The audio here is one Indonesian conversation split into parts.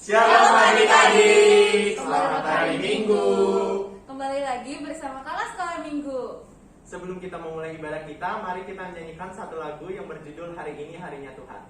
Shalom adik-adik, selamat hari Minggu. Kembali lagi bersama Kelas Sekolah Minggu. Sebelum kita memulai ibadah kita, mari kita menyanyikan satu lagu yang berjudul Hari Ini Harinya Tuhan.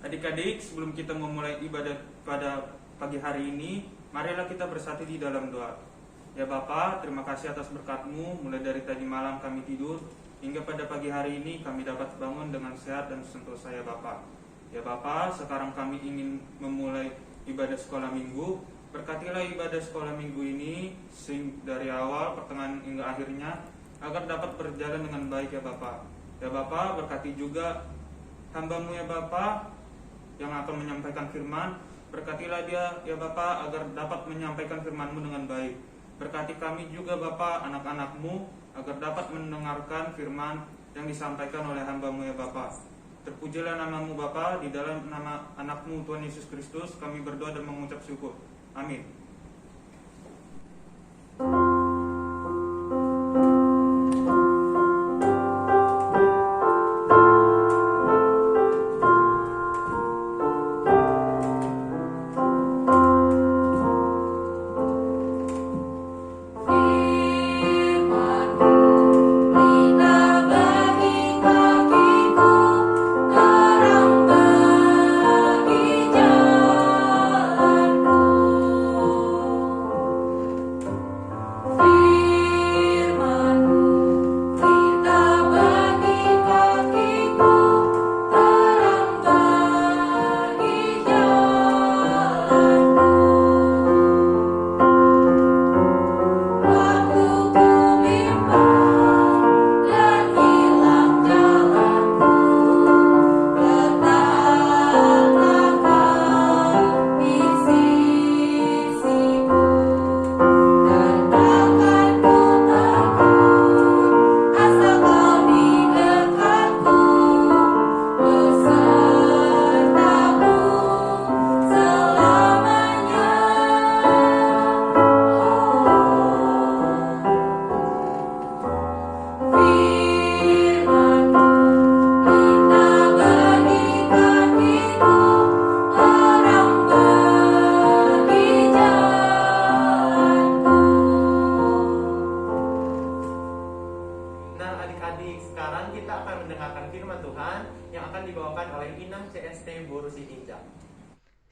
Adik-adik, sebelum kita memulai ibadah pada pagi hari ini, marilah kita bersatu di dalam doa. Ya Bapa, terima kasih atas berkat-Mu, mulai dari tadi malam kami tidur, hingga pada pagi hari ini kami dapat bangun dengan sehat dan sentosa ya Bapa. Ya Bapa, sekarang kami ingin memulai ibadah sekolah minggu. Berkatilah ibadah sekolah minggu ini, dari awal, pertengahan hingga akhirnya, agar dapat berjalan dengan baik ya Bapa. Ya Bapa, berkati juga hamba-Mu ya Bapa, yang akan menyampaikan firman. Berkatilah dia ya Bapa agar dapat menyampaikan firman-Mu dengan baik. Berkati kami juga Bapa, anak-anak-Mu, agar dapat mendengarkan firman yang disampaikan oleh hamba-Mu ya Bapa. Terpujilah nama-Mu Bapa, di dalam nama anak-Mu Tuhan Yesus Kristus kami berdoa dan mengucap syukur. Amin.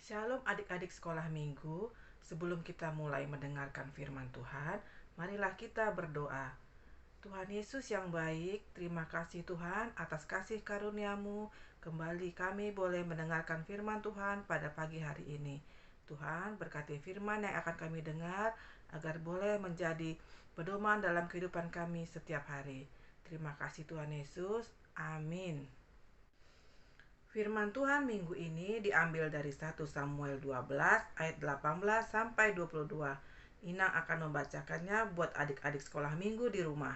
Shalom adik-adik sekolah minggu. Sebelum kita mulai mendengarkan firman Tuhan, marilah kita berdoa. Tuhan Yesus yang baik, terima kasih Tuhan atas kasih karunia-Mu. Kembali kami boleh mendengarkan firman Tuhan pada pagi hari ini. Tuhan berkati firman yang akan kami dengar, agar boleh menjadi pedoman dalam kehidupan kami setiap hari. Terima kasih Tuhan Yesus. Amin. Firman Tuhan minggu ini diambil dari 1 Samuel 12 ayat 18 sampai 22. Inang akan membacakannya buat adik-adik sekolah minggu di rumah.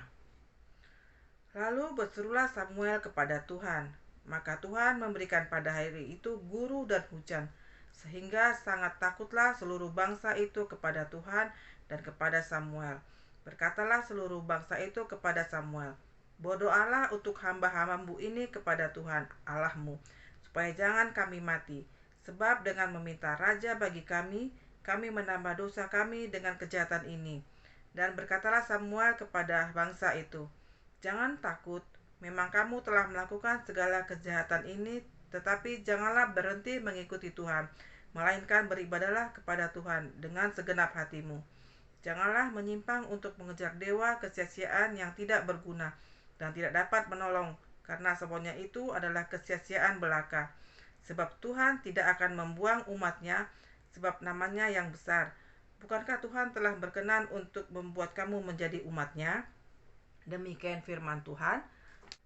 Lalu berserulah Samuel kepada Tuhan. Maka Tuhan memberikan pada hari itu guru dan hujan, sehingga sangat takutlah seluruh bangsa itu kepada Tuhan dan kepada Samuel. Berkatalah seluruh bangsa itu kepada Samuel, berdoalah untuk hamba-hambamu ini kepada Tuhan Allahmu, supaya jangan kami mati, sebab dengan meminta raja bagi kami menambah dosa kami dengan kejahatan ini. Dan berkatalah Samuel kepada bangsa itu, jangan takut, memang kamu telah melakukan segala kejahatan ini, tetapi janganlah berhenti mengikuti Tuhan, melainkan beribadahlah kepada Tuhan dengan segenap hatimu. Janganlah menyimpang untuk mengejar dewa kesia-siaan yang tidak berguna dan tidak dapat menolong, karena semuanya itu adalah kesia-siaan belaka. Sebab Tuhan tidak akan membuang umatnya sebab namanya yang besar. Bukankah Tuhan telah berkenan untuk membuat kamu menjadi umat-Nya? Demikian firman Tuhan.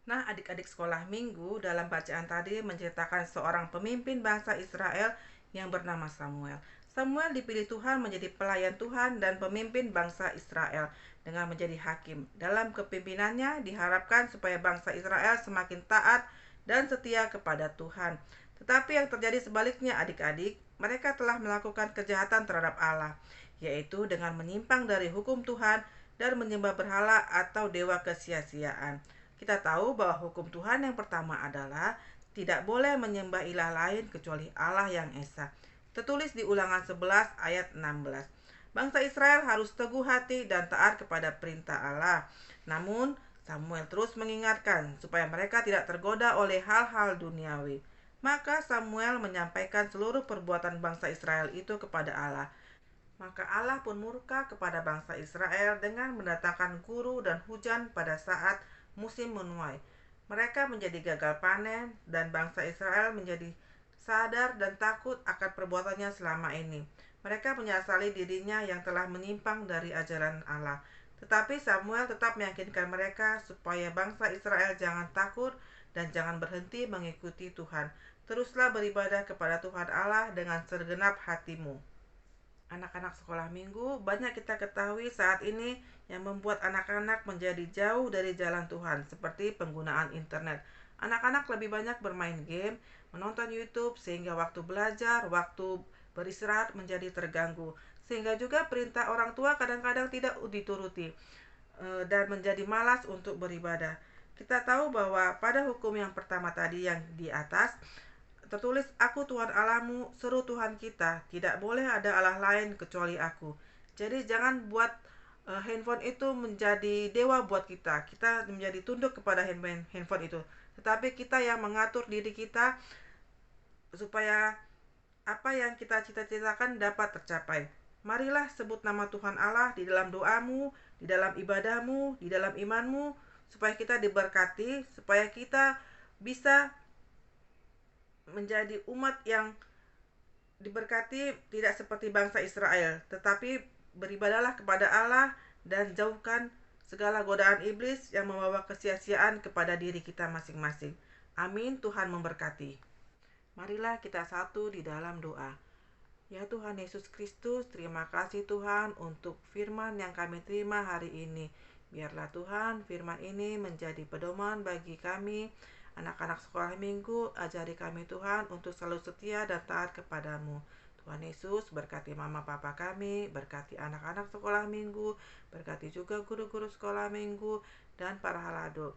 Nah, adik-adik sekolah minggu, dalam bacaan tadi menceritakan seorang pemimpin bangsa Israel yang bernama Samuel. Samuel dipilih Tuhan menjadi pelayan Tuhan dan pemimpin bangsa Israel dengan menjadi hakim. Dalam kepemimpinannya diharapkan supaya bangsa Israel semakin taat dan setia kepada Tuhan. Tetapi yang terjadi sebaliknya adik-adik, mereka telah melakukan kejahatan terhadap Allah, yaitu dengan menyimpang dari hukum Tuhan dan menyembah berhala atau dewa kesia-siaan. Kita tahu bahwa hukum Tuhan yang pertama adalah tidak boleh menyembah ilah lain kecuali Allah yang esa. Tertulis di Ulangan 11 ayat 16. Bangsa Israel harus teguh hati dan taat kepada perintah Allah. Namun, Samuel terus mengingatkan supaya mereka tidak tergoda oleh hal-hal duniawi. Maka Samuel menyampaikan seluruh perbuatan bangsa Israel itu kepada Allah. Maka Allah pun murka kepada bangsa Israel dengan mendatangkan guru dan hujan pada saat musim menuai. Mereka menjadi gagal panen dan bangsa Israel menjadi sadar dan takut akan perbuatannya selama ini. Mereka menyesali dirinya yang telah menyimpang dari ajaran Allah. Tetapi Samuel tetap meyakinkan mereka supaya bangsa Israel jangan takut dan jangan berhenti mengikuti Tuhan. Teruslah beribadah kepada Tuhan Allah dengan segenap hatimu. Anak-anak sekolah minggu, banyak kita ketahui saat ini yang membuat anak-anak menjadi jauh dari jalan Tuhan, seperti penggunaan internet. Anak-anak lebih banyak bermain game, menonton YouTube, sehingga waktu belajar, waktu beristirahat menjadi terganggu. Sehingga juga perintah orang tua kadang-kadang tidak dituruti dan menjadi malas untuk beribadah. Kita tahu bahwa pada hukum yang pertama tadi yang di atas, tertulis, "Aku Tuhan Allahmu, seru Tuhan kita, tidak boleh ada Allah lain kecuali aku." Jadi jangan buat handphone itu menjadi dewa buat kita. Kita menjadi tunduk kepada handphone itu. Tetapi kita yang mengatur diri kita supaya apa yang kita cita-citakan dapat tercapai. Marilah sebut nama Tuhan Allah di dalam doamu, di dalam ibadahmu, di dalam imanmu, supaya kita diberkati, supaya kita bisa menjadi umat yang diberkati, tidak seperti bangsa Israel, tetapi beribadahlah kepada Allah dan jauhkan segala godaan iblis yang membawa kesia-siaan kepada diri kita masing-masing. Amin. Tuhan memberkati. Marilah kita satu di dalam doa. Ya Tuhan Yesus Kristus, terima kasih Tuhan untuk firman yang kami terima hari ini. Biarlah Tuhan firman ini menjadi pedoman bagi kami, anak-anak sekolah minggu. Ajari kami Tuhan untuk selalu setia dan taat kepadamu. Tuhan Yesus berkati mama papa kami, berkati anak-anak sekolah minggu, berkati juga guru-guru sekolah minggu dan para halado.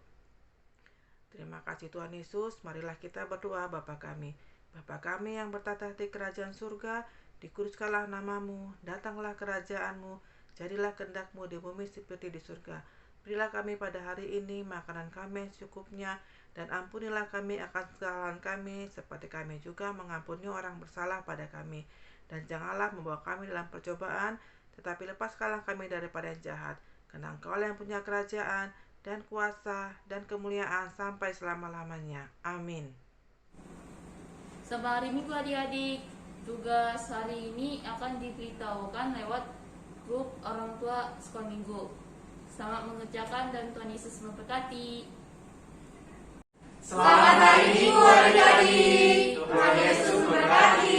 Terima kasih Tuhan Yesus. Marilah kita berdoa. Bapa kami yang bertata di kerajaan surga, dikuduskanlah namamu, datanglah kerajaanmu, jadilah kehendakmu di bumi seperti di surga. Berilah kami pada hari ini makanan kami secukupnya, dan ampunilah kami akan kesalahan kami, seperti kami juga mengampuni orang bersalah pada kami. Dan janganlah membawa kami dalam percobaan, tetapi lepaskanlah kami daripada yang jahat. Karena Engkau yang punya kerajaan, dan kuasa, dan kemuliaan sampai selama-lamanya. Amin. Selamat hari Minggu adik-adik. Tugas hari ini akan diberitahukan lewat grup orang tua sekolah minggu. Selamat mengerjakan dan Tuhan Yesus memberkati. Selamat hari Minggu adik-adik. Tuhan Yesus memberkati.